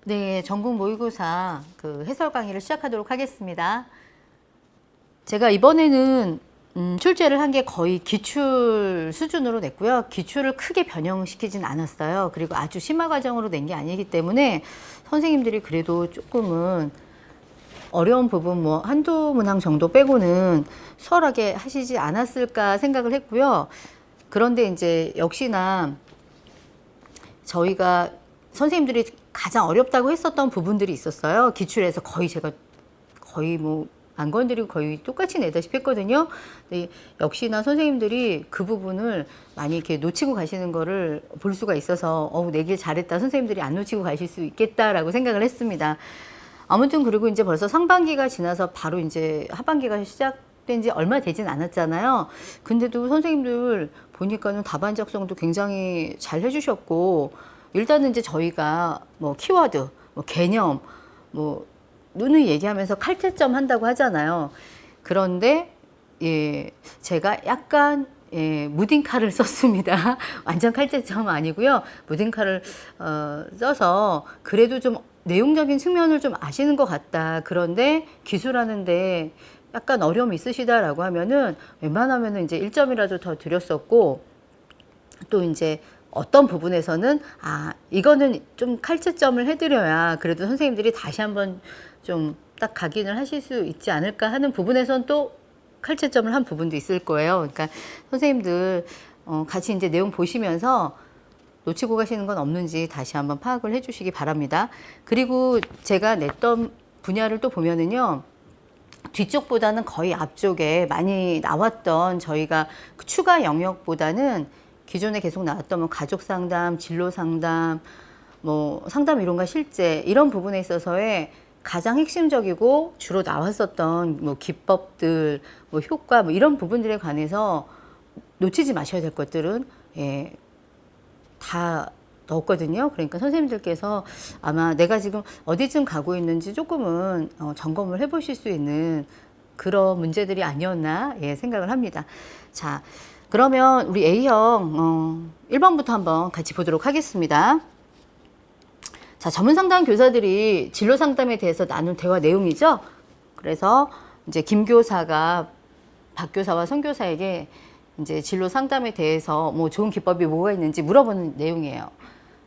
네, 전국 모의고사 그 해설 강의를 시작하도록 하겠습니다. 제가 이번에는 출제를 한 게 거의 기출 수준으로 냈고요. 기출을 크게 변형시키진 않았어요. 그리고 아주 심화 과정으로 낸 게 아니기 때문에 선생님들이 그래도 조금은 어려운 부분 뭐 한두 문항 정도 빼고는 수월하게 하시지 않았을까 생각을 했고요. 그런데 이제 역시나 저희가 선생님들이 가장 어렵다고 했었던 부분들이 있었어요. 기출에서 제가 거의 뭐 안 건드리고 거의 똑같이 내다시피 했거든요. 근데 역시나 선생님들이 그 부분을 많이 이렇게 놓치고 가시는 거를 볼 수가 있어서 내길 잘했다. 선생님들이 안 놓치고 가실 수 있겠다라고 생각을 했습니다. 아무튼 그리고 이제 벌써 상반기가 지나서 바로 이제 하반기가 시작된 지 얼마 되진 않았잖아요. 근데도 선생님들 보니까는 답안 작성도 굉장히 잘 해주셨고, 일단은 이제 저희가 뭐 키워드, 뭐 개념, 뭐 누누이 얘기하면서 칼채점 한다고 하잖아요. 그런데 제가 약간 무딘 칼을 썼습니다. 완전 칼채점 아니고요. 무딘 칼을 써서 그래도 좀 내용적인 측면을 좀 아시는 것 같다. 그런데 기술하는데 약간 어려움이 있으시다라고 하면은 웬만하면은 이제 1점이라도 더 드렸었고, 또 이제 어떤 부분에서는 이거는 좀 칼채점을 해드려야 그래도 선생님들이 다시 한번 좀 딱 각인을 하실 수 있지 않을까 하는 부분에서는 또 칼채점을 한 부분도 있을 거예요. 그러니까 선생님들 같이 이제 내용 보시면서 놓치고 가시는 건 없는지 다시 한번 파악을 해 주시기 바랍니다. 그리고 제가 냈던 분야를 또 보면은요, 뒤쪽보다는 거의 앞쪽에 많이 나왔던 저희가 추가 영역보다는 기존에 계속 나왔던 뭐 가족 상담, 진로 상담, 뭐 상담 이론과 실제 이런 부분에 있어서의 가장 핵심적이고 주로 나왔었던 뭐 기법들, 뭐 효과, 뭐 이런 부분들에 관해서 놓치지 마셔야 될 것들은 다 넣었거든요. 그러니까 선생님들께서 아마 내가 지금 어디쯤 가고 있는지 조금은 점검을 해보실 수 있는 그런 문제들이 아니었나 생각을 합니다. 자, 그러면 우리 A형 1번부터 한번 같이 보도록 하겠습니다. 자, 전문 상담 교사들이 진로 상담에 대해서 나눈 대화 내용이죠. 그래서 이제 김 교사가 박 교사와 선 교사에게 이제 진로 상담에 대해서 뭐 좋은 기법이 뭐가 있는지 물어보는 내용이에요.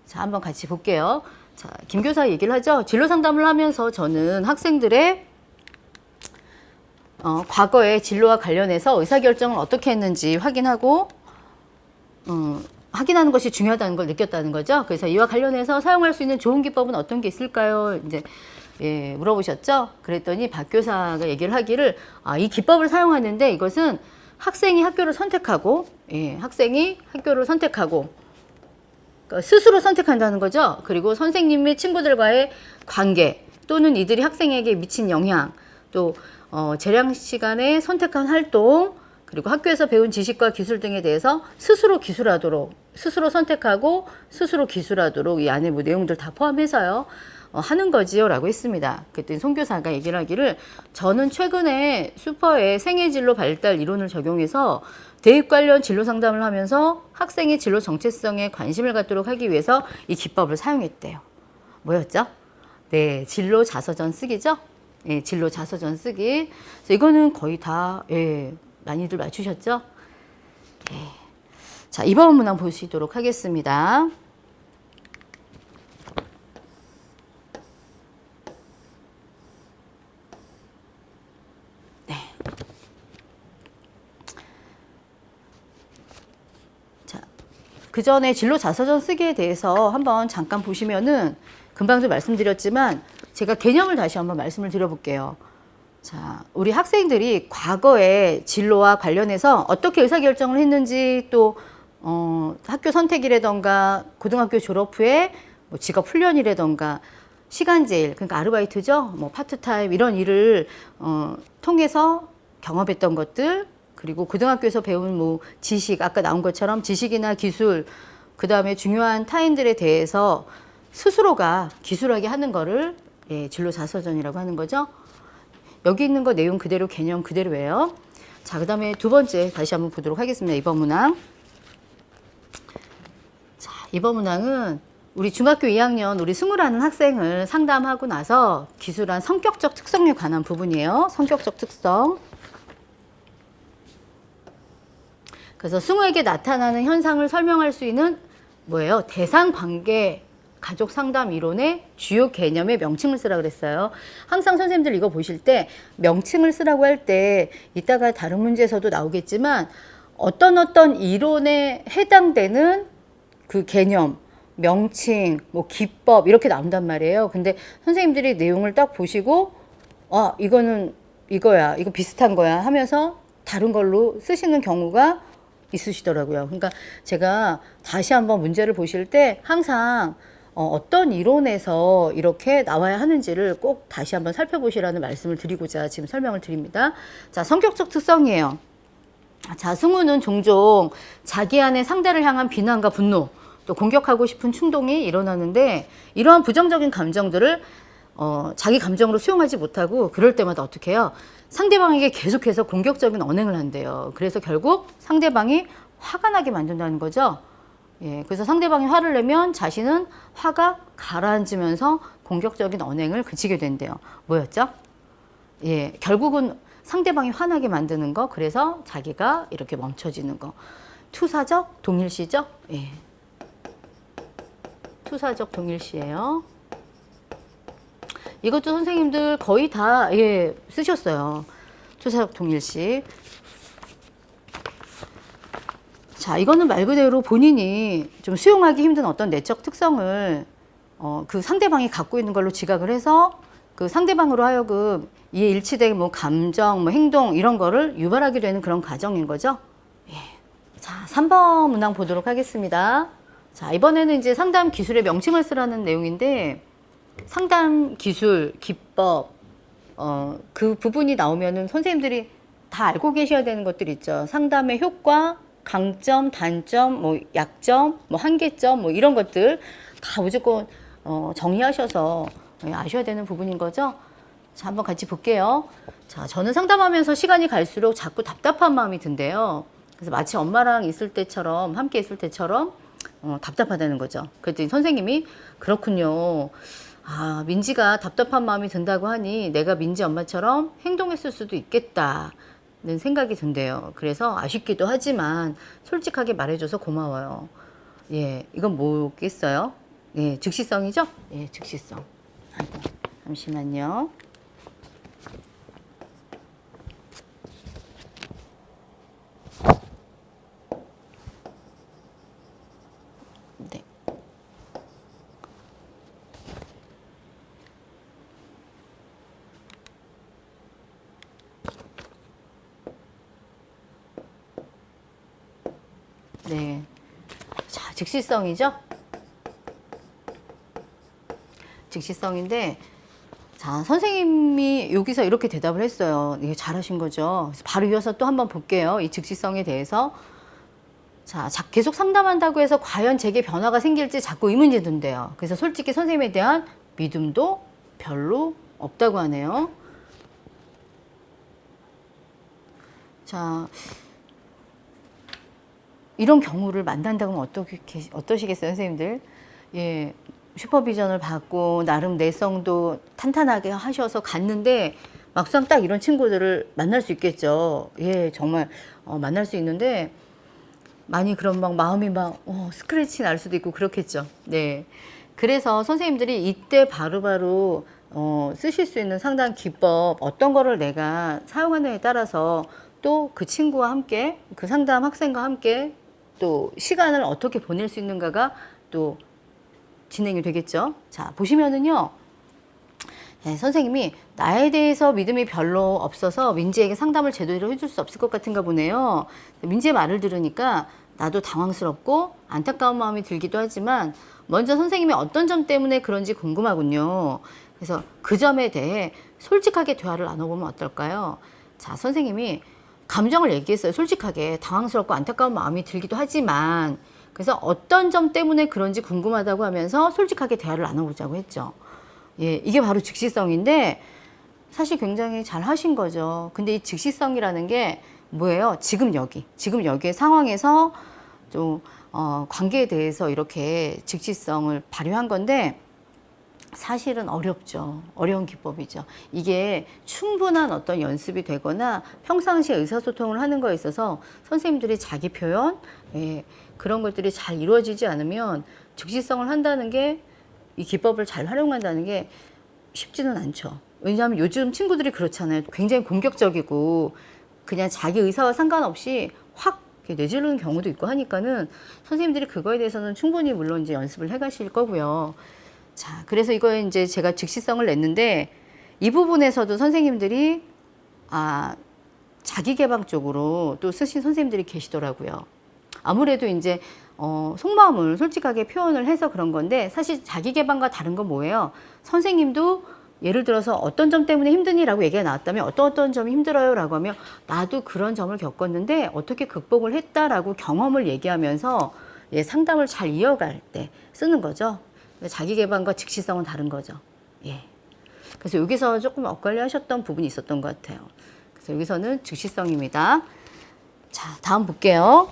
자, 한번 같이 볼게요. 자, 김 교사 얘기를 하죠. 진로 상담을 하면서 저는 학생들의 과거의 진로와 관련해서 의사결정을 어떻게 했는지 확인하고 확인하는 것이 중요하다는 걸 느꼈다는 거죠. 그래서 이와 관련해서 사용할 수 있는 좋은 기법은 어떤 게 있을까요? 이제 물어보셨죠. 그랬더니 박 교사가 얘기를 하기를 이 기법을 사용하는데 이것은 학생이 학교를 선택하고 그러니까 스스로 선택한다는 거죠. 그리고 선생님의 친구들과의 관계 또는 이들이 학생에게 미친 영향, 또 재량 시간에 선택한 활동, 그리고 학교에서 배운 지식과 기술 등에 대해서 스스로 선택하고 스스로 기술하도록 이 안에 뭐 내용들 다 포함해서요 하는 거지요 라고 했습니다. 그랬더니 송 교사가 얘기를 하기를, 저는 최근에 슈퍼의 생애진로 발달 이론을 적용해서 대입 관련 진로 상담을 하면서 학생의 진로 정체성에 관심을 갖도록 하기 위해서 이 기법을 사용했대요. 뭐였죠? 네, 진로 자서전 쓰기죠. 진로 자서전 쓰기. 그래서 이거는 거의 다 많이들 맞추셨죠? 자, 2번 문항 보시도록 하겠습니다. 그 전에 진로 자서전 쓰기에 대해서 한번 잠깐 보시면은 금방도 말씀드렸지만 제가 개념을 다시 한번 말씀을 드려볼게요. 자, 우리 학생들이 과거의 진로와 관련해서 어떻게 의사결정을 했는지, 또 학교 선택이라던가 고등학교 졸업 후에 뭐 직업 훈련이라던가 시간제 일, 그러니까 아르바이트죠. 뭐 파트타임 이런 일을 통해서 경험했던 것들, 그리고 고등학교에서 배운 뭐 지식, 아까 나온 것처럼 지식이나 기술, 그 다음에 중요한 타인들에 대해서 스스로가 기술하게 하는 거를 진로 자서전이라고 하는 거죠. 여기 있는 거 내용 그대로 개념 그대로예요. 자, 그 다음에 두 번째 다시 한번 보도록 하겠습니다. 2번 문항. 자, 2번 문항은 우리 중학교 2학년 우리 승우라는 학생을 상담하고 나서 기술한 성격적 특성에 관한 부분이에요. 성격적 특성. 그래서 승우에게 나타나는 현상을 설명할 수 있는 뭐예요? 대상 관계 가족 상담 이론의 주요 개념의 명칭을 쓰라 그랬어요. 항상 선생님들 이거 보실 때 명칭을 쓰라고 할 때 이따가 다른 문제에서도 나오겠지만 어떤 이론에 해당되는 그 개념, 명칭, 뭐 기법 이렇게 나온단 말이에요. 근데 선생님들이 내용을 딱 보시고 이거는 이거야, 이거 비슷한 거야 하면서 다른 걸로 쓰시는 경우가 있으시더라고요. 그러니까 제가 다시 한번 문제를 보실 때 항상 어떤 이론에서 이렇게 나와야 하는지를 꼭 다시 한번 살펴보시라는 말씀을 드리고자 지금 설명을 드립니다. 자, 성격적 특성이에요. 자, 승우는 종종 자기 안에 상대를 향한 비난과 분노, 또 공격하고 싶은 충동이 일어나는데 이러한 부정적인 감정들을 자기 감정으로 수용하지 못하고 그럴 때마다 어떻게 해요? 상대방에게 계속해서 공격적인 언행을 한대요. 그래서 결국 상대방이 화가 나게 만든다는 거죠. 예, 그래서 상대방이 화를 내면 자신은 화가 가라앉으면서 공격적인 언행을 그치게 된대요. 뭐였죠? 예, 결국은 상대방이 화나게 만드는 거, 그래서 자기가 이렇게 멈춰지는 거. 투사적 동일시죠? 예. 투사적 동일시예요. 이것도 선생님들 거의 다 쓰셨어요. 투사적 동일시. 자, 이거는 말 그대로 본인이 좀 수용하기 힘든 어떤 내적 특성을 그 상대방이 갖고 있는 걸로 지각을 해서 그 상대방으로 하여금 이에 일치된 뭐 감정, 뭐 행동 이런 거를 유발하게 되는 그런 과정인 거죠. 예. 자, 3번 문항 보도록 하겠습니다. 자, 이번에는 이제 상담 기술의 명칭을 쓰라는 내용인데 상담 기술, 기법, 그 부분이 나오면은 선생님들이 다 알고 계셔야 되는 것들 있죠. 상담의 효과, 강점, 단점, 뭐 약점, 뭐 한계점, 뭐 이런 것들 다 무조건 정리하셔서 아셔야 되는 부분인 거죠. 자, 한번 같이 볼게요. 자, 저는 상담하면서 시간이 갈수록 자꾸 답답한 마음이 든대요. 그래서 마치 엄마랑 있을 때처럼, 함께 있을 때처럼 답답하다는 거죠. 그랬더니 선생님이 그렇군요. 민지가 답답한 마음이 든다고 하니 내가 민지 엄마처럼 행동했을 수도 있겠다는 생각이 든대요. 그래서 아쉽기도 하지만 솔직하게 말해줘서 고마워요. 예, 이건 뭐겠어요? 예, 즉시성이죠? 예, 즉시성. 아이고, 잠시만요. 네. 네. 자, 즉시성이죠? 즉시성인데, 자, 선생님이 여기서 이렇게 대답을 했어요. 이게 잘하신 거죠. 그래서 바로 이어서 또 한번 볼게요. 이 즉시성에 대해서. 자, 계속 상담한다고 해서 과연 제게 변화가 생길지 자꾸 의문이 든대요. 그래서 솔직히 선생님에 대한 믿음도 별로 없다고 하네요. 자, 이런 경우를 만난다고 하면 어떠시겠어요, 선생님들? 예, 슈퍼비전을 받고 나름 내성도 탄탄하게 하셔서 갔는데 막상 딱 이런 친구들을 만날 수 있겠죠. 예, 정말 만날 수 있는데 많이 그런 막 마음이 막 스크래치 날 수도 있고 그렇겠죠. 네, 그래서 선생님들이 이때 바로바로 쓰실 수 있는 상담 기법 어떤 거를 내가 사용하느냐에 따라서 또 그 친구와 함께 그 상담 학생과 함께 또 시간을 어떻게 보낼 수 있는가가 또 진행이 되겠죠. 자, 보시면은요. 네, 선생님이 나에 대해서 믿음이 별로 없어서 민지에게 상담을 제대로 해줄 수 없을 것 같은가 보네요. 민지의 말을 들으니까 나도 당황스럽고 안타까운 마음이 들기도 하지만 먼저 선생님이 어떤 점 때문에 그런지 궁금하군요. 그래서 그 점에 대해 솔직하게 대화를 나눠보면 어떨까요? 자, 선생님이 감정을 얘기했어요. 솔직하게 당황스럽고 안타까운 마음이 들기도 하지만 그래서 어떤 점 때문에 그런지 궁금하다고 하면서 솔직하게 대화를 나눠보자고 했죠. 예, 이게 바로 즉시성인데 사실 굉장히 잘 하신 거죠. 근데 이 즉시성이라는 게 뭐예요? 지금 여기의 상황에서 좀 관계에 대해서 이렇게 즉시성을 발휘한 건데 사실은 어렵죠. 어려운 기법이죠. 이게 충분한 어떤 연습이 되거나 평상시에 의사소통을 하는 거에 있어서 선생님들이 자기 표현, 그런 것들이 잘 이루어지지 않으면 즉시성을 한다는 게, 이 기법을 잘 활용한다는 게 쉽지는 않죠. 왜냐하면 요즘 친구들이 그렇잖아요. 굉장히 공격적이고 그냥 자기 의사와 상관없이 확 내지르는 경우도 있고 하니까는 선생님들이 그거에 대해서는 충분히 물론 이제 연습을 해 가실 거고요. 자, 그래서 이거에 이제 제가 즉시성을 냈는데 이 부분에서도 선생님들이 자기 개방 쪽으로 또 쓰신 선생님들이 계시더라고요. 아무래도 이제 속마음을 솔직하게 표현을 해서 그런 건데, 사실 자기 개방과 다른 건 뭐예요? 선생님도 예를 들어서 어떤 점 때문에 힘드니라고 얘기가 나왔다면 어떤 점이 힘들어요 라고 하면 나도 그런 점을 겪었는데 어떻게 극복을 했다라고 경험을 얘기하면서 상담을 잘 이어갈 때 쓰는 거죠. 자기 개방과 즉시성은 다른 거죠. 그래서 여기서 조금 엇갈려 하셨던 부분이 있었던 것 같아요. 그래서 여기서는 즉시성입니다. 자, 다음 볼게요.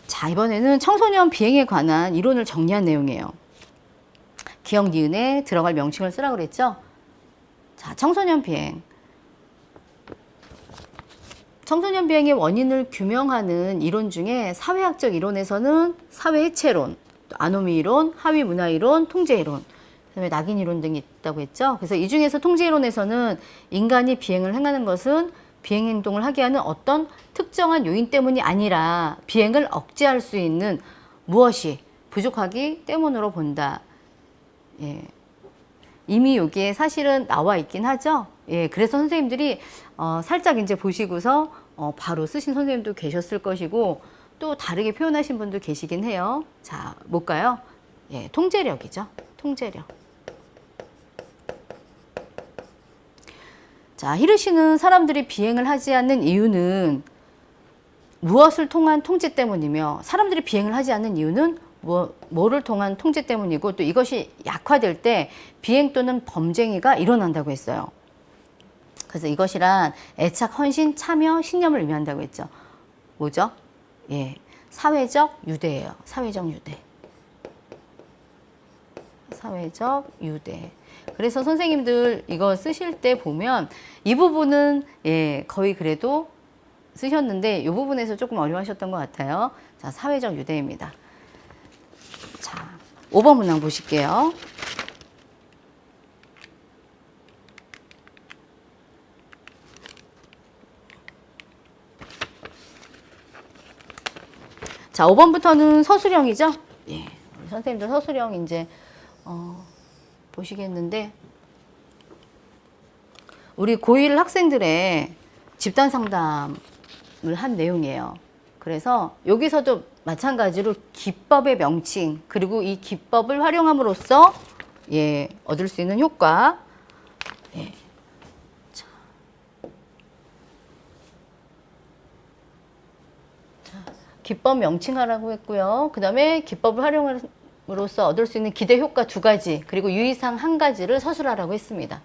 자, 이번에는 청소년 비행에 관한 이론을 정리한 내용이에요. 기억, 니은에 들어갈 명칭을 쓰라고 그랬죠? 자, 청소년 비행. 청소년 비행의 원인을 규명하는 이론 중에 사회학적 이론에서는 사회해체론, 아노미 이론, 하위 문화 이론, 통제 이론, 그다음에 낙인 이론 등이 있다고 했죠. 그래서 이 중에서 통제 이론에서는 인간이 비행을 행하는 것은 비행 행동을 하게 하는 어떤 특정한 요인 때문이 아니라 비행을 억제할 수 있는 무엇이 부족하기 때문으로 본다. 이미 여기에 사실은 나와 있긴 하죠. 그래서 선생님들이 살짝 이제 보시고서 바로 쓰신 선생님도 계셨을 것이고 또 다르게 표현하신 분도 계시긴 해요. 자, 뭘까요? 통제력이죠. 통제력. 자, 히르시는 사람들이 비행을 하지 않는 이유는 무엇을 통한 통제 때문이며 사람들이 비행을 하지 않는 이유는 뭐를 통한 통제 때문이고 또 이것이 약화될 때 비행 또는 범죄행위가 일어난다고 했어요. 그래서 이것이란 애착, 헌신, 참여, 신념을 의미한다고 했죠. 뭐죠? 사회적 유대예요. 사회적 유대. 사회적 유대. 그래서 선생님들 이거 쓰실 때 보면 이 부분은 거의 그래도 쓰셨는데 이 부분에서 조금 어려워하셨던 것 같아요. 자, 사회적 유대입니다. 자, 5번 문항 보실게요. 자, 5번부터는 서술형이죠? 우리 선생님들 서술형 이제 보시겠는데 우리 고1 학생들의 집단 상담을 한 내용이에요. 그래서 여기서도 마찬가지로 기법의 명칭 그리고 이 기법을 활용함으로써 얻을 수 있는 효과. 자. 기법 명칭하라고 했고요. 그 다음에 기법을 활용함으로써 얻을 수 있는 기대 효과 2가지 그리고 유의사항 1가지를 서술하라고 했습니다.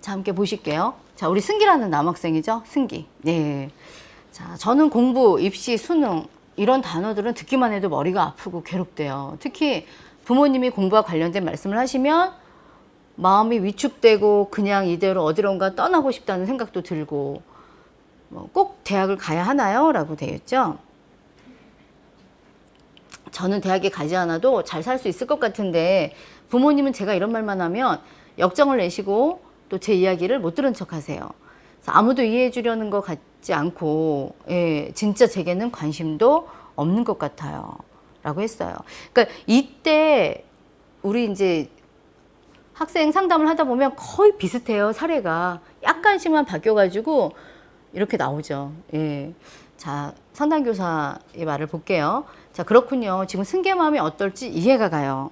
자, 함께 보실게요. 자, 우리 승기라는 남학생이죠. 승기. 자, 저는 공부, 입시, 수능 이런 단어들은 듣기만 해도 머리가 아프고 괴롭대요. 특히 부모님이 공부와 관련된 말씀을 하시면 마음이 위축되고 그냥 이대로 어디론가 떠나고 싶다는 생각도 들고 꼭 대학을 가야 하나요? 라고 되어 있죠. 저는 대학에 가지 않아도 잘 살 수 있을 것 같은데 부모님은 제가 이런 말만 하면 역정을 내시고 또 제 이야기를 못 들은 척 하세요. 아무도 이해해 주려는 것 같지 않고 진짜 제게는 관심도 없는 것 같아요. 라고 했어요. 그러니까 이때 우리 이제 학생 상담을 하다 보면 거의 비슷해요. 사례가 약간씩만 바뀌어가지고 이렇게 나오죠. 자, 상담교사의 말을 볼게요. 자, 그렇군요. 지금 승기의 마음이 어떨지 이해가 가요.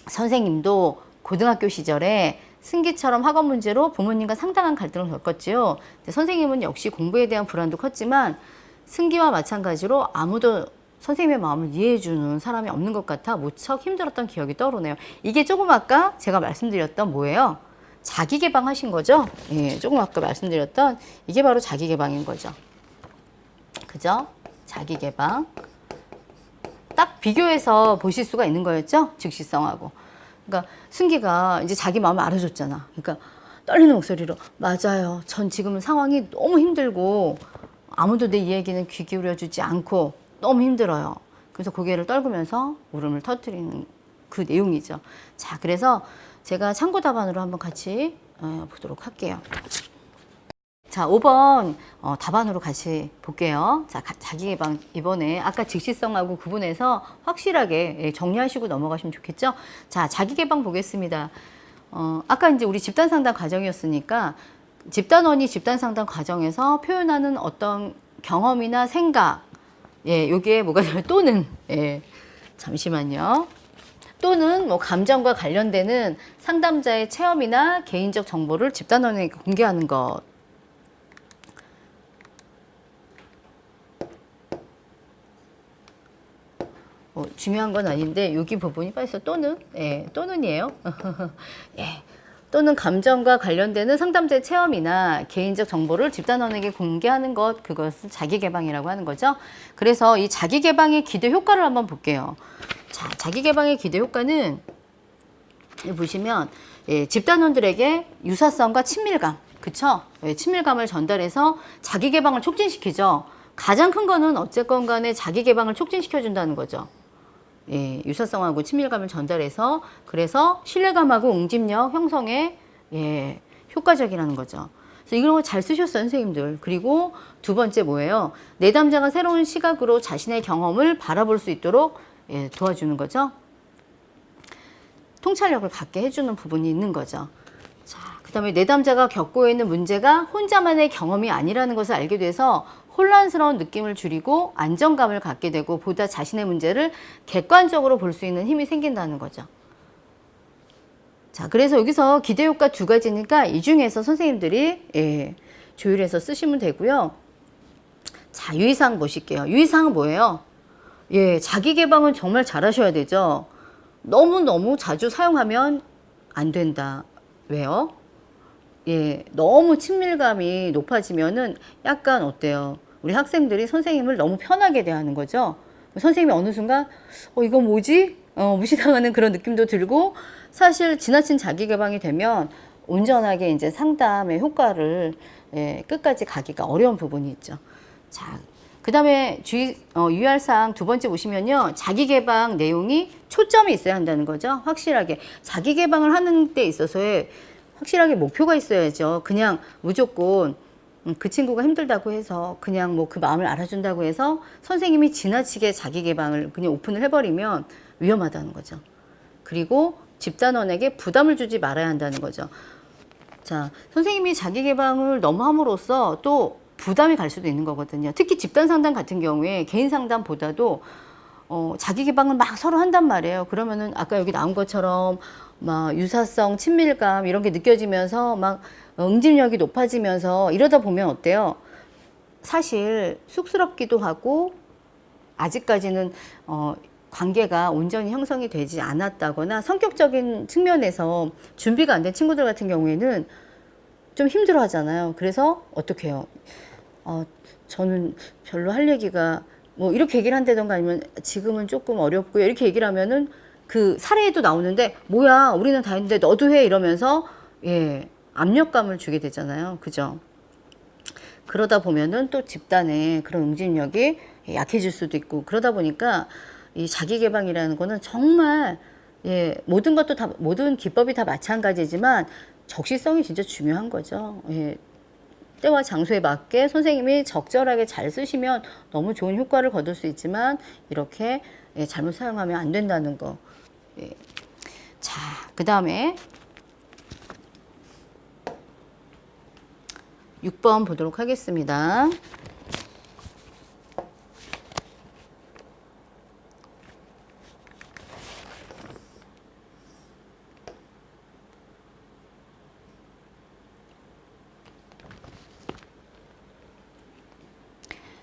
선생님도 고등학교 시절에 승기처럼 학업 문제로 부모님과 상당한 갈등을 겪었지요. 선생님은 역시 공부에 대한 불안도 컸지만 승기와 마찬가지로 아무도 선생님의 마음을 이해해주는 사람이 없는 것 같아 무척 힘들었던 기억이 떠오르네요. 이게 조금 아까 제가 말씀드렸던 뭐예요? 자기 개방하신 거죠? 예, 조금 아까 말씀드렸던 이게 바로 자기 개방인 거죠. 그죠? 자기 개방. 딱 비교해서 보실 수가 있는 거였죠? 즉시성하고. 그러니까 승기가 이제 자기 마음을 알아줬잖아. 그러니까 떨리는 목소리로 맞아요. 전 지금은 상황이 너무 힘들고 아무도 내 이야기는 귀 기울여 주지 않고 너무 힘들어요. 그래서 고개를 떨구면서 울음을 터뜨리는 그 내용이죠. 자, 그래서 제가 참고 답안으로 한번 같이 보도록 할게요. 자, 5번 답안으로 같이 볼게요. 자, 자기 개방 이번에 아까 즉시성하고 구분해서 확실하게 정리하시고 넘어가시면 좋겠죠. 자, 자기 개방 보겠습니다. 아까 이제 우리 집단 상담 과정이었으니까 집단원이 집단 상담 과정에서 표현하는 어떤 경험이나 생각, 예, 요게 뭐가 되면 또는, 예, 잠시만요. 또는 뭐 감정과 관련되는 상담자의 체험이나 개인적 정보를 집단원에게 공개하는 것. 중요한 건 아닌데 여기 부분이 빠져서 또는, 예, 또는이에요. 예. 또는 감정과 관련되는 상담자의 체험이나 개인적 정보를 집단원에게 공개하는 것, 그것을 자기개방이라고 하는 거죠. 그래서 이 자기개방의 기대 효과를 한번 볼게요. 자, 자기개방의 기대 효과는 여기 보시면, 예, 집단원들에게 유사성과 친밀감, 그쵸? 예, 친밀감을 전달해서 자기개방을 촉진시키죠. 가장 큰 거는 어쨌건 간에 자기개방을 촉진시켜준다는 거죠. 예, 유사성하고 친밀감을 전달해서 그래서 신뢰감하고 응집력 형성에, 예, 효과적이라는 거죠. 그래서 이런 거 잘 쓰셨어요, 선생님들. 그리고 두 번째 뭐예요? 내담자가 새로운 시각으로 자신의 경험을 바라볼 수 있도록, 예, 도와주는 거죠. 통찰력을 갖게 해주는 부분이 있는 거죠. 자, 그 다음에 내담자가 겪고 있는 문제가 혼자만의 경험이 아니라는 것을 알게 돼서 혼란스러운 느낌을 줄이고 안정감을 갖게 되고 보다 자신의 문제를 객관적으로 볼 수 있는 힘이 생긴다는 거죠. 자, 그래서 여기서 기대 효과 두 가지니까 이 중에서 선생님들이, 예, 조율해서 쓰시면 되고요. 자, 유의사항 보실게요. 유의사항은 뭐예요? 예, 자기 개방은 정말 잘하셔야 되죠. 너무너무 자주 사용하면 안 된다. 왜요? 예, 너무 친밀감이 높아지면은 약간 어때요? 우리 학생들이 선생님을 너무 편하게 대하는 거죠. 선생님이 어느 순간, 이거 뭐지? 무시당하는 그런 느낌도 들고, 사실 지나친 자기 개방이 되면 온전하게 이제 상담의 효과를, 예, 끝까지 가기가 어려운 부분이 있죠. 자, 그 다음에 유의할 사항 두 번째 보시면요. 자기 개방 내용이 초점이 있어야 한다는 거죠. 확실하게. 자기 개방을 하는 데 있어서의 확실하게 목표가 있어야죠. 그냥 무조건 그 친구가 힘들다고 해서 그냥 뭐 그 마음을 알아준다고 해서 선생님이 지나치게 자기 개방을 그냥 오픈을 해버리면 위험하다는 거죠. 그리고 집단원에게 부담을 주지 말아야 한다는 거죠. 자, 선생님이 자기 개방을 너무 함으로써 또 부담이 갈 수도 있는 거거든요. 특히 집단 상담 같은 경우에 개인 상담보다도 자기 개방을 막 서로 한단 말이에요. 그러면은 아까 여기 나온 것처럼 막 유사성, 친밀감 이런 게 느껴지면서 막 응집력이 높아지면서 이러다 보면 어때요? 사실 쑥스럽기도 하고 아직까지는 관계가 온전히 형성이 되지 않았다거나 성격적인 측면에서 준비가 안 된 친구들 같은 경우에는 좀 힘들어 하잖아요. 그래서 어떻게 해요? 저는 별로 할 얘기가 뭐 이렇게 얘기를 한다던가 아니면 지금은 조금 어렵고요. 이렇게 얘기를 하면은 그 사례에도 나오는데 뭐야 우리는 다 했는데 너도 해 이러면서, 예, 압력감을 주게 되잖아요. 그죠? 그러다 보면은 또 집단의 그런 응집력이 약해질 수도 있고 그러다 보니까 이 자기 개방이라는 거는 정말, 예, 모든 것도 다 모든 기법이 다 마찬가지지만 적시성이 진짜 중요한 거죠. 예. 때와 장소에 맞게 선생님이 적절하게 잘 쓰시면 너무 좋은 효과를 거둘 수 있지만 이렇게, 예, 잘못 사용하면 안 된다는 거. 예. 자, 그 다음에 6번 보도록 하겠습니다.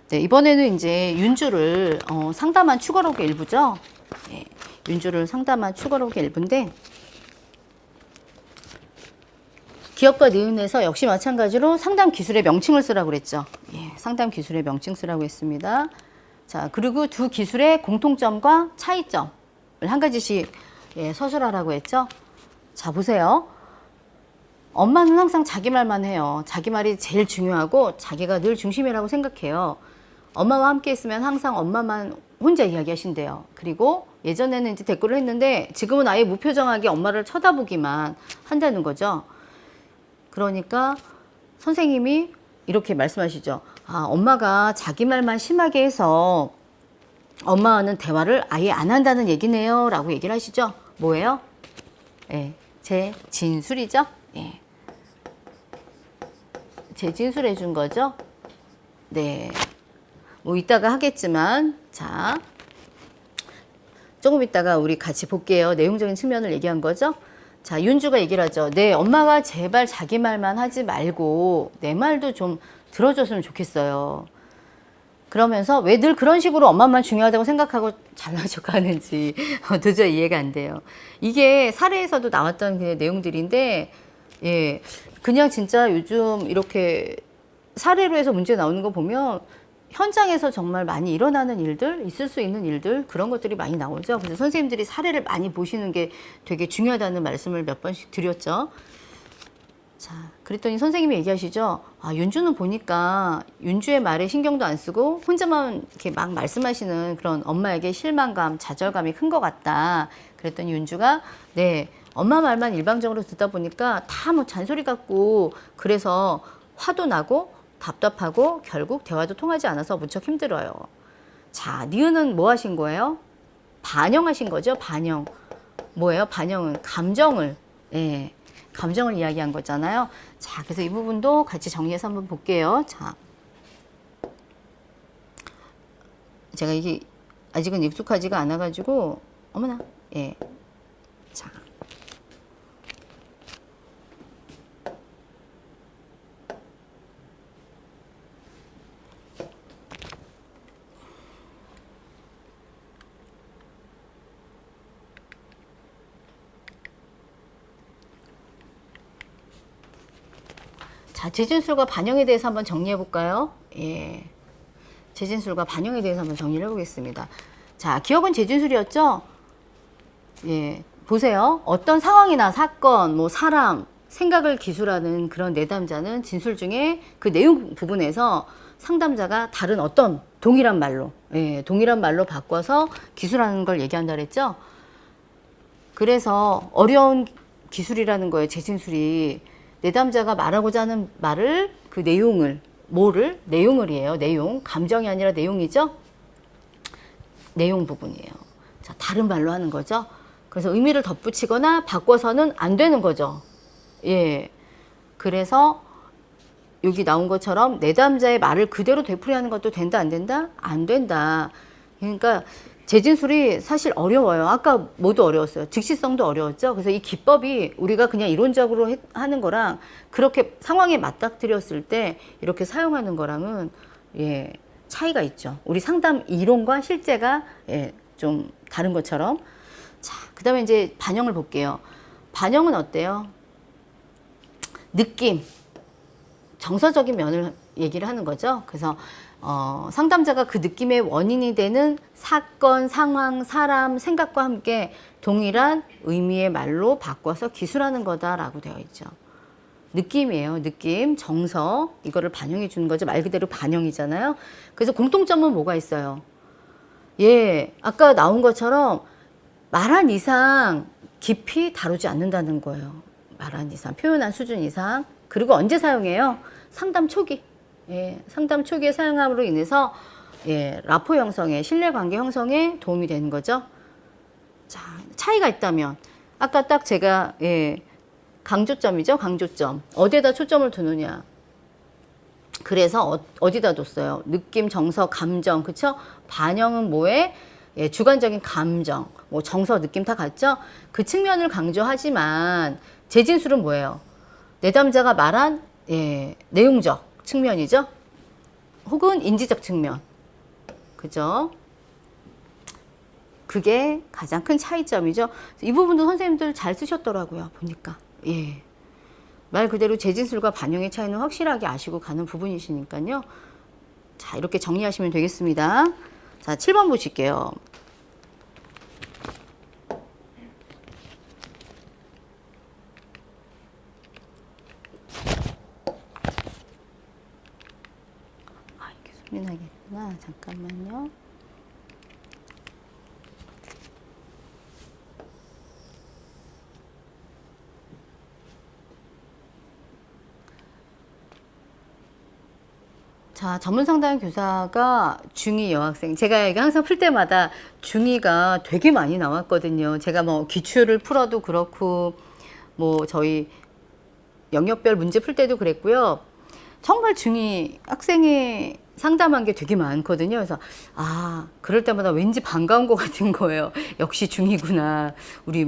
네, 이번에는 이제 윤주를 상담한 축어록의 일부죠. 예, 윤주를 상담한 축어록의 일부인데 기업과 니은에서 역시 마찬가지로 상담 기술의 명칭을 쓰라고 그랬죠. 예, 상담 기술의 명칭 쓰라고 했습니다. 자, 그리고 두 기술의 공통점과 차이점을 한 가지씩 서술하라고 했죠. 자, 보세요. 엄마는 항상 자기 말만 해요. 자기 말이 제일 중요하고 자기가 늘 중심이라고 생각해요. 엄마와 함께 있으면 항상 엄마만 혼자 이야기하신대요. 그리고 예전에는 이제 댓글을 했는데 지금은 아예 무표정하게 엄마를 쳐다보기만 한다는 거죠. 그러니까 선생님이 이렇게 말씀하시죠. 아, 엄마가 자기 말만 심하게 해서 엄마와는 대화를 아예 안 한다는 얘기네요. 라고 얘기를 하시죠. 뭐예요? 예, 제 진술이죠. 예. 제 진술해 준 거죠. 네. 뭐 이따가 하겠지만, 자, 조금 이따가 우리 같이 볼게요. 내용적인 측면을 얘기한 거죠. 자, 윤주가 얘기를 하죠. 네, 엄마가 제발 자기 말만 하지 말고 내 말도 좀 들어줬으면 좋겠어요. 그러면서 왜 늘 그런 식으로 엄마만 중요하다고 생각하고 잘나서 가는지 도저히 이해가 안 돼요. 이게 사례에서도 나왔던 그 내용들인데, 예, 그냥 진짜 요즘 이렇게 사례로 해서 문제 나오는 거 보면 현장에서 정말 많이 일어나는 일들, 있을 수 있는 일들, 그런 것들이 많이 나오죠. 그래서 선생님들이 사례를 많이 보시는 게 되게 중요하다는 말씀을 몇 번씩 드렸죠. 자, 그랬더니 선생님이 얘기하시죠. 아, 윤주는 보니까 윤주의 말에 신경도 안 쓰고 혼자만 이렇게 막 말씀하시는 그런 엄마에게 실망감, 좌절감이 큰 것 같다. 그랬더니 윤주가 네, 엄마 말만 일방적으로 듣다 보니까 다 뭐 잔소리 같고 그래서 화도 나고 답답하고 결국 대화도 통하지 않아서 무척 힘들어요. 자, 니은은 뭐 하신 거예요? 반영하신 거죠. 반영. 뭐예요? 반영은 감정을, 예, 감정을 이야기한 거잖아요. 자, 그래서 이 부분도 같이 정리해서 한번 볼게요. 자, 제가 이게 아직은 익숙하지가 않아가지고, 어머나, 예. 자. 자, 재진술과 반영에 대해서 한번 정리해 볼까요? 예. 재진술과 반영에 대해서 한번 정리를 해보겠습니다. 자, 기억은 재진술이었죠? 예. 보세요. 어떤 상황이나 사건, 뭐 사람, 생각을 기술하는 그런 내담자는 진술 중에 그 내용 부분에서 상담자가 다른 어떤 동일한 말로, 예, 동일한 말로 바꿔서 기술하는 걸 얘기한다 그랬죠? 그래서 어려운 기술이라는 거예요, 재진술이. 내담자가 말하고자 하는 말을, 그 내용을, 뭐를? 내용을이에요. 내용. 감정이 아니라 내용이죠? 내용 부분이에요. 자, 다른 말로 하는 거죠. 그래서 의미를 덧붙이거나 바꿔서는 안 되는 거죠. 예. 그래서 여기 나온 것처럼 내담자의 말을 그대로 되풀이하는 것도 된다, 안 된다? 안 된다. 그러니까 재진술이 사실 어려워요. 아까 모두 어려웠어요. 즉시성도 어려웠죠. 그래서 이 기법이 우리가 그냥 이론적으로 하는 거랑 그렇게 상황에 맞닥뜨렸을 때 이렇게 사용하는 거랑은 예, 차이가 있죠. 우리 상담 이론과 실제가 예, 좀 다른 것처럼. 자, 그 다음에 이제 반영을 볼게요. 반영은 어때요? 느낌, 정서적인 면을 얘기를 하는 거죠. 그래서 상담자가 그 느낌의 원인이 되는 사건, 상황, 사람, 생각과 함께 동일한 의미의 말로 바꿔서 기술하는 거다라고 되어 있죠. 느낌이에요. 느낌, 정서, 이거를 반영해 주는 거죠. 말 그대로 반영이잖아요. 그래서 공통점은 뭐가 있어요? 예, 아까 나온 것처럼 말한 이상 깊이 다루지 않는다는 거예요. 말한 이상, 표현한 수준 이상. 그리고 언제 사용해요? 상담 초기. 예, 상담 초기에 사용함으로 인해서 예, 라포 형성에, 신뢰관계 형성에 도움이 되는 거죠. 자, 차이가 있다면 아까 딱 제가 예, 강조점이죠. 강조점. 어디에다 초점을 두느냐. 그래서 어디다 뒀어요? 느낌, 정서, 감정. 그쵸? 반영은 뭐에? 예, 주관적인 감정. 뭐 정서, 느낌 다 같죠? 그 측면을 강조하지만 재진술은 뭐예요? 내담자가 말한 예, 내용적 측면이죠. 혹은 인지적 측면. 그죠? 그게 가장 큰 차이점이죠. 이 부분도 선생님들 잘 쓰셨더라고요. 보니까. 예. 말 그대로 재진술과 반영의 차이는 확실하게 아시고 가는 부분이시니까요. 자, 이렇게 정리하시면 되겠습니다. 자, 7번 보실게요. 아, 이게 소리 나겠구나. 잠깐만요. 자, 전문상담 교사가 중2 여학생. 제가 이게 항상 풀 때마다 중2가 되게 많이 나왔거든요. 제가 뭐 기출을 풀어도 그렇고, 뭐 저희 영역별 문제 풀 때도 그랬고요. 정말 중2 학생이 상담한 게 되게 많거든요. 그래서, 아, 그럴 때마다 왠지 반가운 것 같은 거예요. 역시 중2구나. 우리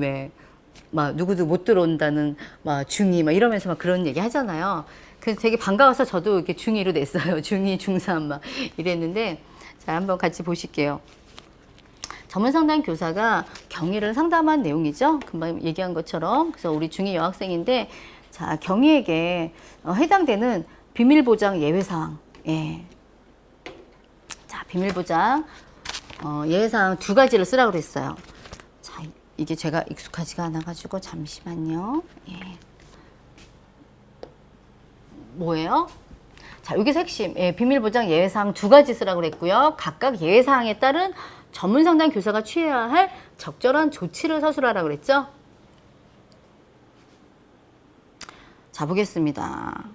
막 누구도 못 들어온다는 막 중2 막 이러면서 막 그런 얘기 하잖아요. 그래서 되게 반가워서 저도 이렇게 중2로 냈어요. 중2, 중3 막 이랬는데, 자, 한번 같이 보실게요. 전문상담 교사가 경위를 상담한 내용이죠. 금방 얘기한 것처럼. 그래서 우리 중2 여학생인데, 자, 경위에게 해당되는 비밀보장 예외사항. 예. 자, 비밀보장 예외사항 2가지를 쓰라고 그랬어요. 자, 이게 제가 익숙하지가 않아가지고 잠시만요. 예. 뭐예요? 자, 여기서 핵심. 예, 비밀보장 예외사항 2가지 쓰라고 그랬고요. 각각 예외사항에 따른 전문상담 교사가 취해야 할 적절한 조치를 서술하라고 그랬죠. 자, 보겠습니다.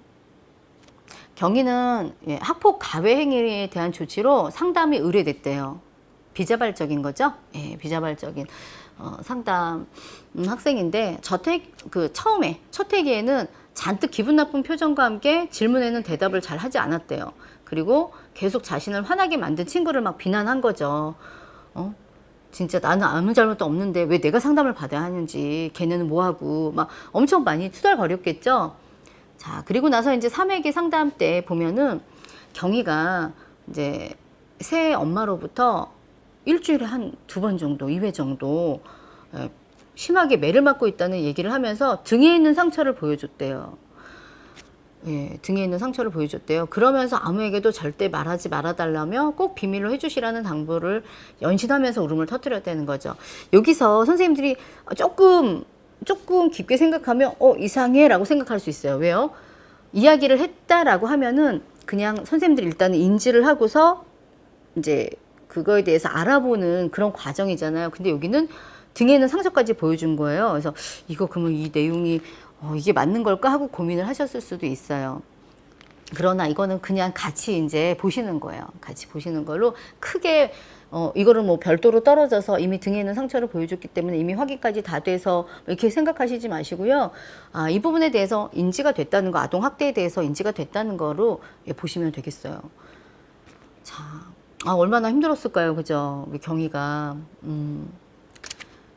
경위는 학폭 가해 행위에 대한 조치로 상담이 의뢰됐대요. 비자발적인 거죠. 예, 비자발적인 상담 학생인데 처음에 첫 회기에는 잔뜩 기분 나쁜 표정과 함께 질문에는 대답을 잘 하지 않았대요. 그리고 계속 자신을 화나게 만든 친구를 막 비난한 거죠. 진짜 나는 아무 잘못도 없는데 왜 내가 상담을 받아야 하는지, 걔네는 뭐하고 막 엄청 많이 투덜거렸겠죠. 자, 그리고 나서 이제 3회기 상담 때 보면은 경희가 이제 새 엄마로부터 일주일에 한 2번 정도, 2회 정도 심하게 매를 맞고 있다는 얘기를 하면서 등에 있는 상처를 보여줬대요. 예, 등에 있는 상처를 보여줬대요. 그러면서 아무에게도 절대 말하지 말아달라며 꼭 비밀로 해주시라는 당부를 연신하면서 울음을 터뜨렸다는 거죠. 여기서 선생님들이 조금 깊게 생각하면 이상해 라고 생각할 수 있어요. 왜요? 이야기를 했다라고 하면은 그냥 선생님들이 일단은 인지를 하고서 이제 그거에 대해서 알아보는 그런 과정이잖아요. 근데 여기는 등에 있는 상처까지 보여준 거예요. 그래서 이거 그러면 이 내용이 이게 맞는 걸까 하고 고민을 하셨을 수도 있어요. 그러나 이거는 그냥 같이 이제 보시는 거예요. 같이 보시는 걸로 크게 이거를 뭐 별도로 떨어져서 이미 등에 있는 상처를 보여줬기 때문에 이미 확인까지 다 돼서 이렇게 생각하시지 마시고요. 아, 이 부분에 대해서 인지가 됐다는 거, 아동학대에 대해서 인지가 됐다는 거로 보시면 되겠어요. 자, 얼마나 힘들었을까요? 그죠? 우리 경희가.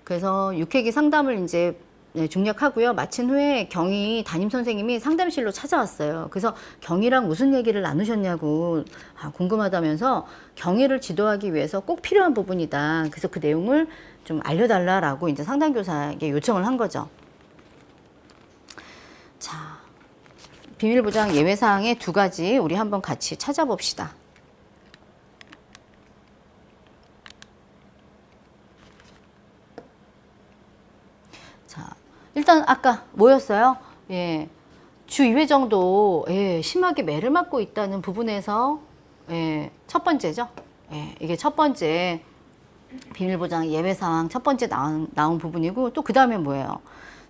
그래서 6회기 상담을 이제 중략하고요. 마친 후에 경희 담임 선생님이 상담실로 찾아왔어요. 그래서 경희랑 무슨 얘기를 나누셨냐고 궁금하다면서 경희를 지도하기 위해서 꼭 필요한 부분이다. 그래서 그 내용을 좀 알려달라라고 이제 상담교사에게 요청을 한 거죠. 자, 비밀보장 예외사항의 2가지 우리 한번 같이 찾아봅시다. 자, 일단 아까 뭐였어요? 예, 주 2회 정도 심하게 매를 맞고 있다는 부분에서 첫 번째죠. 이게 첫 번째 비밀보장 예외사항 첫 번째 나온 부분이고 또 그 다음에 뭐예요?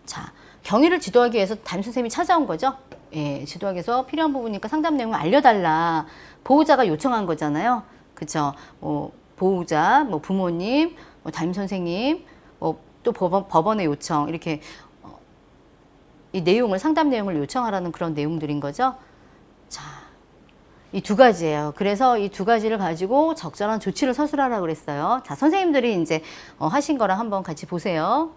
자, 경위를 지도하기 위해서 담임 선생님이 찾아온 거죠. 지도하기 위해서 필요한 부분이니까 상담 내용을 알려달라. 보호자가 요청한 거잖아요. 그쵸? 보호자, 부모님, 담임 선생님, 또 법원의 요청 이렇게 이 내용을 상담 내용을 요청하라는 그런 내용들인 거죠. 자, 이 2가지예요. 그래서 이 2가지를 가지고 적절한 조치를 서술하라고 그랬어요. 자, 선생님들이 이제 하신 거랑 한번 같이 보세요.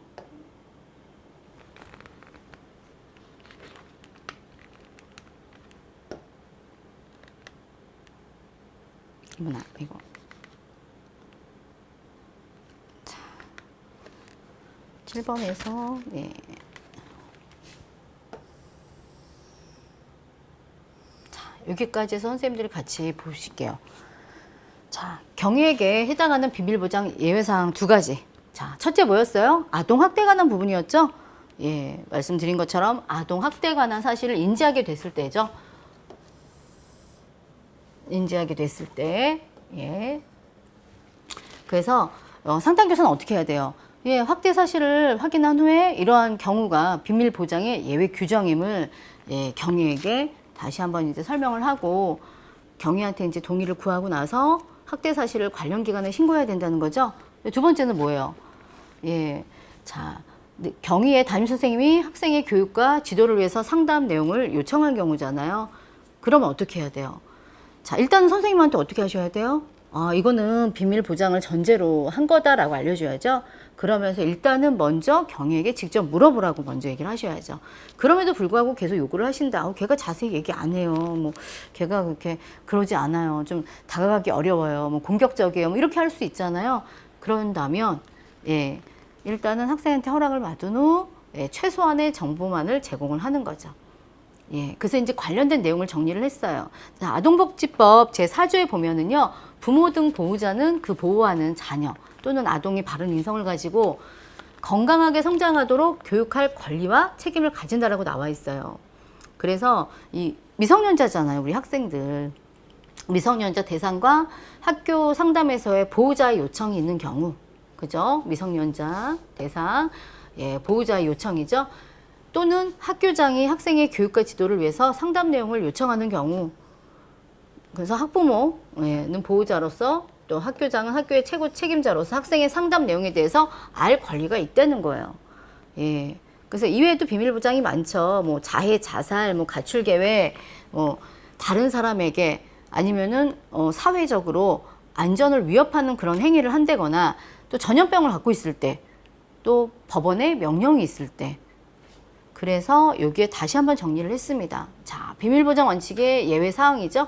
이건 이거. 자, 7번에서 예. 자, 여기까지 해서 선생님들이 같이 보실게요. 자, 경위에게 해당하는 비밀보장 예외사항 두 가지. 자, 첫째 뭐였어요? 아동학대에 관한 부분이었죠? 예, 말씀드린 것처럼 아동학대에 관한 사실을 인지하게 됐을 때죠. 인지하게 됐을 때, 예. 그래서 상담교사는 어떻게 해야 돼요? 예, 학대 사실을 확인한 후에 이러한 경우가 비밀 보장의 예외 규정임을 예, 경위에게 다시 한번 이제 설명을 하고 경위한테 이제 동의를 구하고 나서 학대 사실을 관련 기관에 신고해야 된다는 거죠. 두 번째는 뭐예요? 예, 자, 경위에 담임 선생님이 학생의 교육과 지도를 위해서 상담 내용을 요청한 경우잖아요. 그러면 어떻게 해야 돼요? 자, 일단 선생님한테 어떻게 하셔야 돼요? 아, 이거는 비밀 보장을 전제로 한 거다라고 알려줘야죠. 그러면서 일단은 먼저 경위에게 직접 물어보라고 먼저 얘기를 하셔야죠. 그럼에도 불구하고 계속 요구를 하신다. 걔가 자세히 얘기 안 해요. 뭐, 걔가 그렇게 그러지 않아요. 좀 다가가기 어려워요. 뭐, 공격적이에요. 뭐, 이렇게 할 수 있잖아요. 그런다면, 예, 일단은 학생한테 허락을 받은 후, 예, 최소한의 정보만을 제공을 하는 거죠. 예, 그래서 이제 관련된 내용을 정리를 했어요. 자, 아동복지법 제4조에 보면은요, 부모 등 보호자는 그 보호하는 자녀 또는 아동이 바른 인성을 가지고 건강하게 성장하도록 교육할 권리와 책임을 가진다라고 나와 있어요. 그래서 이 미성년자잖아요, 우리 학생들. 미성년자 대상과 학교 상담에서의 보호자의 요청이 있는 경우, 그죠? 미성년자 대상, 예, 보호자의 요청이죠. 또는 학교장이 학생의 교육과 지도를 위해서 상담 내용을 요청하는 경우, 그래서 학부모는 보호자로서 또 학교장은 학교의 최고 책임자로서 학생의 상담 내용에 대해서 알 권리가 있다는 거예요. 예. 그래서 이외에도 비밀 보장이 많죠. 뭐 자해, 자살, 뭐 가출 계획, 뭐 다른 사람에게 아니면은 사회적으로 안전을 위협하는 그런 행위를 한다거나 또 전염병을 갖고 있을 때, 또 법원의 명령이 있을 때. 그래서 여기에 다시 한번 정리를 했습니다. 자, 비밀보장 원칙의 예외 사항이죠.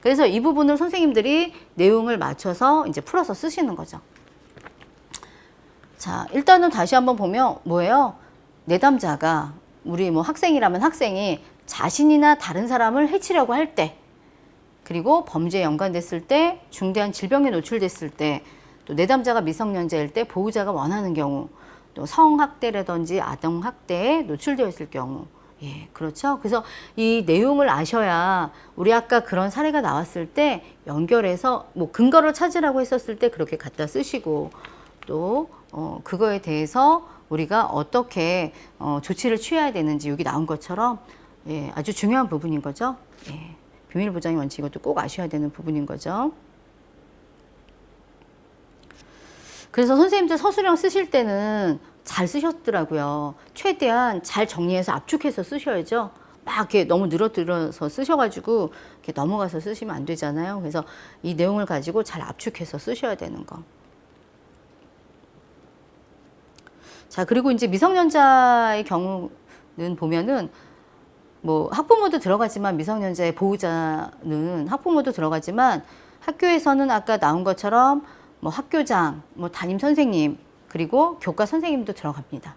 그래서 이 부분을 선생님들이 내용을 맞춰서 이제 풀어서 쓰시는 거죠. 자, 일단은 다시 한번 보면 뭐예요? 내담자가 우리 뭐 학생이라면 학생이 자신이나 다른 사람을 해치려고 할 때, 그리고 범죄에 연관됐을 때, 중대한 질병에 노출됐을 때, 또 내담자가 미성년자일 때 보호자가 원하는 경우, 또 성학대라든지 아동학대에 노출되어 있을 경우, 예, 그렇죠. 그래서 이 내용을 아셔야 우리 아까 그런 사례가 나왔을 때 연결해서 뭐 근거를 찾으라고 했었을 때 그렇게 갖다 쓰시고 또 그거에 대해서 우리가 어떻게 조치를 취해야 되는지 여기 나온 것처럼 예, 아주 중요한 부분인 거죠. 예, 비밀보장의 원칙 이것도 꼭 아셔야 되는 부분인 거죠. 그래서 선생님들 서술형 쓰실 때는 잘 쓰셨더라고요. 최대한 잘 정리해서 압축해서 쓰셔야죠. 막 이렇게 너무 늘어뜨려서 쓰셔가지고 이렇게 넘어가서 쓰시면 안 되잖아요. 그래서 이 내용을 가지고 잘 압축해서 쓰셔야 되는 거. 자, 그리고 이제 미성년자의 경우는 보면은 뭐 학부모도 들어가지만 미성년자의 보호자는 학부모도 들어가지만 학교에서는 아까 나온 것처럼 뭐 학교장, 뭐 담임 선생님, 그리고 교과 선생님도 들어갑니다.